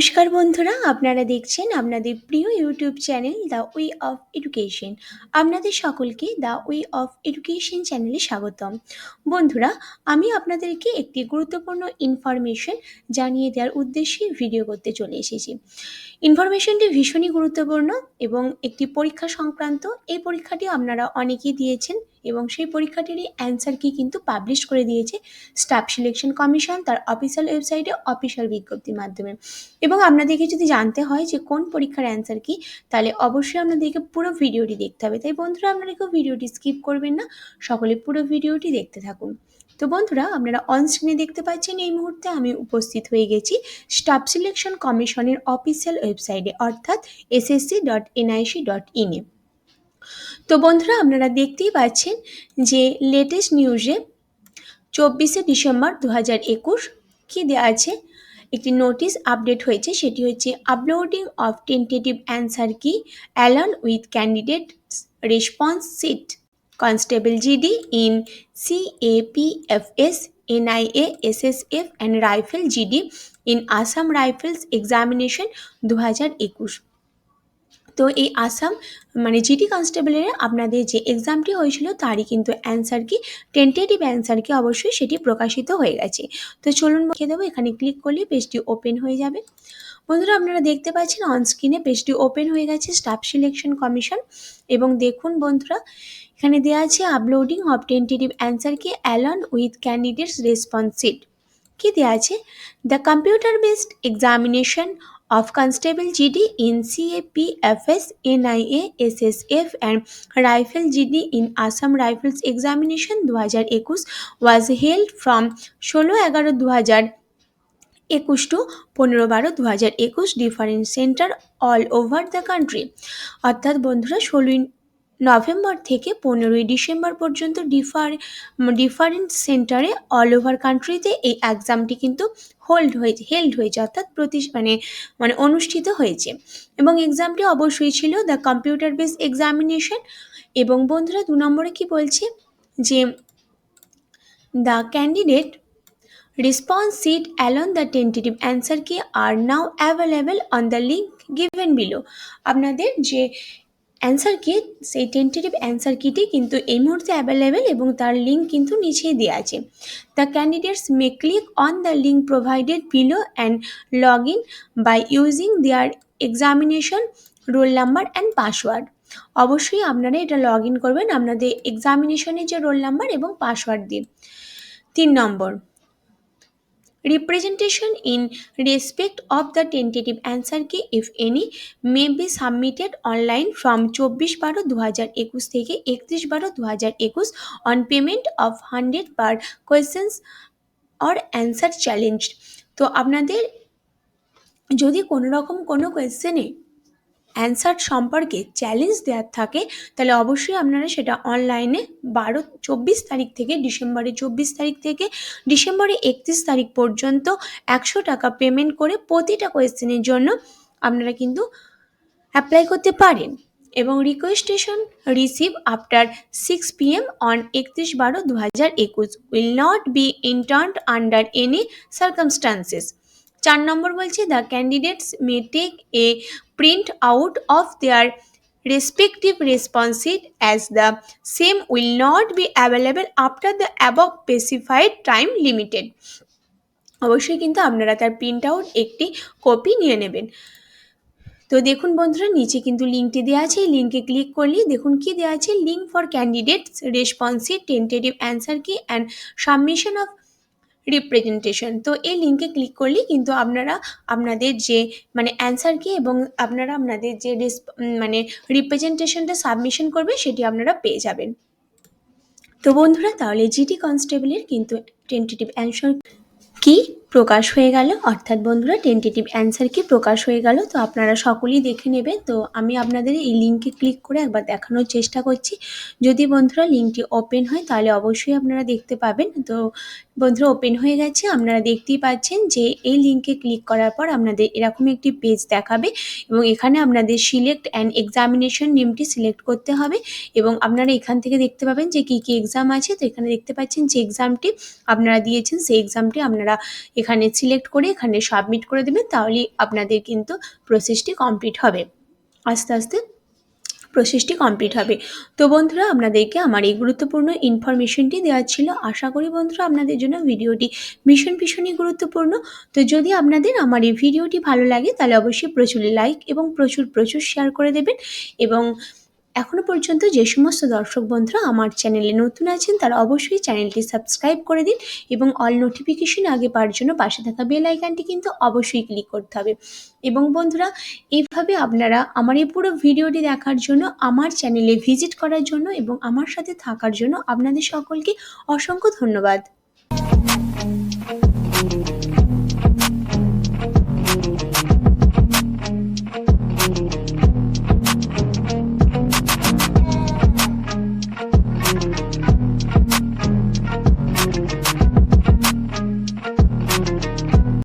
নমস্কার বন্ধুরা, আপনারা দেখছেন আপনাদের প্রিয় YouTube channel the way of education. আপনাদের সকলকে দ্য ওয়ে অফ এডুকেশন চ্যানেলে স্বাগতম। বন্ধুরা, আমি আপনাদেরকে একটি গুরুত্বপূর্ণ ইনফরমেশন জানিয়ে দেওয়ার উদ্দেশ্যে ভিডিও করতে চলে এসেছি। ইনফরমেশনটি ভীষণই গুরুত্বপূর্ণ এবং একটি পরীক্ষা সংক্রান্ত। এই পরীক্ষাটি আপনারা অনেকেই দিয়েছেন এবং সেই পরীক্ষাটিরই অ্যান্সার কি কিন্তু পাবলিশ করে দিয়েছে স্টাফ সিলেকশন কমিশন তার অফিসিয়াল ওয়েবসাইটে অফিসিয়াল বিজ্ঞপ্তির মাধ্যমে। এবং আপনাদেরকে যদি জানতে হয় যে কোন পরীক্ষার অ্যান্সার কি, তাহলে অবশ্যই আপনাদেরকে পুরো ভিডিওটি দেখতে হবে। তাই বন্ধুরা, আপনারা কেউ ভিডিওটি স্কিপ করবেন না, সকলে পুরো ভিডিওটি দেখতে থাকুন। তো বন্ধুরা, আপনারা অন স্ক্রিনে দেখতে পাচ্ছেন এই মুহূর্তে আমি উপস্থিত হয়ে গেছি স্টাফ সিলেকশন কমিশনের অফিসিয়াল ওয়েবসাইটে, অর্থাৎ ssc.nic.in এ। তো বন্ধুরা, আপনারা দেখতেই পাচ্ছেন যে লেটেস্ট নিউজে 24শে ডিসেম্বর 2021 কি দেওয়া আছে, একটি নোটিশ আপডেট হয়েছে। সেটি হচ্ছে uploading of tentative answer key along with candidate response sheet constable GD in CAPFS NIA SSF and rifle GD in Assam rifles examination 2021। তো এই আসাম জিডি কনস্টেবলের আপনাদের যে এক্সামটি হয়েছিল তারই কিন্তু অ্যান্সার কি টেন্টেটিভ অ্যান্সার কি অবশ্যই সেটি প্রকাশিত হয়ে গেছে। তো চলুন লিখে দেবো, এখানে ক্লিক করলে পেজটি ওপেন হয়ে যাবে। বন্ধুরা, আপনারা দেখতে পাচ্ছেন অন স্ক্রিনে পেজটি ওপেন হয়ে গেছে স্টাফ সিলেকশন কমিশন। এবং দেখুন বন্ধুরা, এখানে দেওয়া আছে uploading of tentative answer key along with candidates response sheet. কি দেওয়া আছে, the computer based examination of Constable GD in CAPFS NIA SSF and Rifle GD in Assam Rifles Examination 2021 was held from 16/11/2021 to 15/12/2021 different center all over the country। অর্থাৎ বন্ধুরা, 16ই November থেকে 15ই December পর্যন্ত different সেন্টারে all over কান্ট্রিতে এই এক্সামটি কিন্তু held হয়েছে, অর্থাৎ অনুষ্ঠিত হয়েছে। এবং এক্সামটি অবশ্যই ছিল দ্য কম্পিউটার বেস এক্সামিনেশন। এবং বন্ধুরা, 2 নম্বরে কি বলছে যে the candidate response sheet along the tentative answer key are now available on the link given below। আপনাদের যে অ্যান্সার কি, সেই টেন্টেটিভ অ্যান্সার কিটি কিন্তু এই মুহূর্তে অ্যাভেলেবেল এবং তার লিঙ্ক কিন্তু নিচেই দেওয়া আছে। The candidates may click on the link provided below and log in by using their examination roll number and password. অবশ্যই আপনারা এটা লগ ইন করবেন আপনাদের এক্সামিনেশনের যে রোল নাম্বার এবং পাসওয়ার্ড দিয়ে। 3 নম্বর, representation in respect of the tentative answer key if any may be submitted online from 24/12/2021 থেকে 31/12/2021 on payment of 100 per questions or answer challenged। তো আপনাদের যদি কোনো রকম কোনো কোয়েশ্চেনে অ্যান্সার সম্পর্কে চ্যালেঞ্জ দেওয়ার থাকে, তাহলে অবশ্যই আপনারা সেটা অনলাইনে 24 তারিখ থেকে ডিসেম্বরের 24 তারিখ থেকে ডিসেম্বরের 31 তারিখ পর্যন্ত 100 টাকা পেমেন্ট করে প্রতিটা কোয়েশ্চেনের জন্য আপনারা কিন্তু অ্যাপ্লাই করতে পারেন। এবং requisition receive after 6 PM on 31/12/2021 will not be interned under any circumstances. 4 number বলছে the candidates may take a print out of their respective response sheet as the same will not be available after the above specified time limited। অবশ্যই কিন্তু আপনারা তার print out একটি copy নিয়ে নেবেন। তো দেখুন বন্ধুরা, নিচে কিন্তু লিঙ্কটি দেওয়া আছে, এই লিঙ্কে ক্লিক করলেই দেখুন কি দেওয়া আছে, link for candidates response sheet tentative answer key and submission of representation. তো এই লিঙ্কে ক্লিক করলেই কিন্তু আপনারা আপনাদের যে অ্যান্সার কি এবং আপনারা আপনাদের যে রিপ্রেজেন্টেশনটা সাবমিশন করবে সেটি আপনারা পেয়ে যাবেন। তো বন্ধুরা, তাহলে জিডি কনস্টেবলের কিন্তু টেন্টেটিভ অ্যান্সার কি প্রকাশ হয়ে গেল, অর্থাৎ বন্ধুরা টেন্টেটিভ অ্যান্সার কি প্রকাশ হয়ে গেল। তো আপনারা সকলেই দেখে নেবেন। তো আমি আপনাদের এই লিঙ্কে ক্লিক করে একবার দেখানোর চেষ্টা করছি। যদি বন্ধুরা লিঙ্কটি ওপেন হয় তাহলে অবশ্যই আপনারা দেখতে পাবেন। তো বন্ধুরা, ওপেন হয়ে গেছে, আপনারা দেখতেই পাচ্ছেন যে এই লিঙ্কে ক্লিক করার পর আপনাদের এরকম একটি পেজ দেখাবে এবং এখানে আপনাদের সিলেক্ট অ্যান্ড এক্সামিনেশন নেমটি সিলেক্ট করতে হবে এবং আপনারা এখান থেকে দেখতে পাবেন যে কী কী এক্সাম আছে। তো এখানে দেখতে পাচ্ছেন যে এক্সামটি আপনারা দিয়েছেন সেই এক্সামটি আপনারা আপনারা এখানে সিলেক্ট করে এখানে সাবমিট করে দেবেন, তাহলেই আপনাদের কিন্তু প্রসেসটি কমপ্লিট হবে। আস্তে আস্তে প্রসেসটি কমপ্লিট হবে। তো বন্ধুরা, আপনাদেরকে আমার এই গুরুত্বপূর্ণ ইনফরমেশনটি দেওয়া ছিল। আশা করি বন্ধুরা আপনাদের জন্য ভিডিওটি ভীষণই গুরুত্বপূর্ণ। তো যদি আপনাদের আমার এই ভিডিওটি ভালো লাগে তাহলে অবশ্যই প্রচুর লাইক এবং প্রচুর শেয়ার করে দেবেন। এবং এখনও পর্যন্ত যে সমস্ত দর্শক বন্ধুরা আমার চ্যানেলে নতুন আছেন তারা অবশ্যই চ্যানেলটি সাবস্ক্রাইব করে দিন এবং অল নোটিফিকেশন আগে পাওয়ার জন্য পাশে থাকা বেল আইকনটি কিন্তু অবশ্যই ক্লিক করতে হবে। এবং বন্ধুরা, এইভাবে আপনারা আমার এই পুরো ভিডিওটি দেখার জন্য, আমার চ্যানেলে ভিজিট করার জন্য এবং আমার সাথে থাকার জন্য আপনাদের সকলকে অসংখ্য ধন্যবাদ।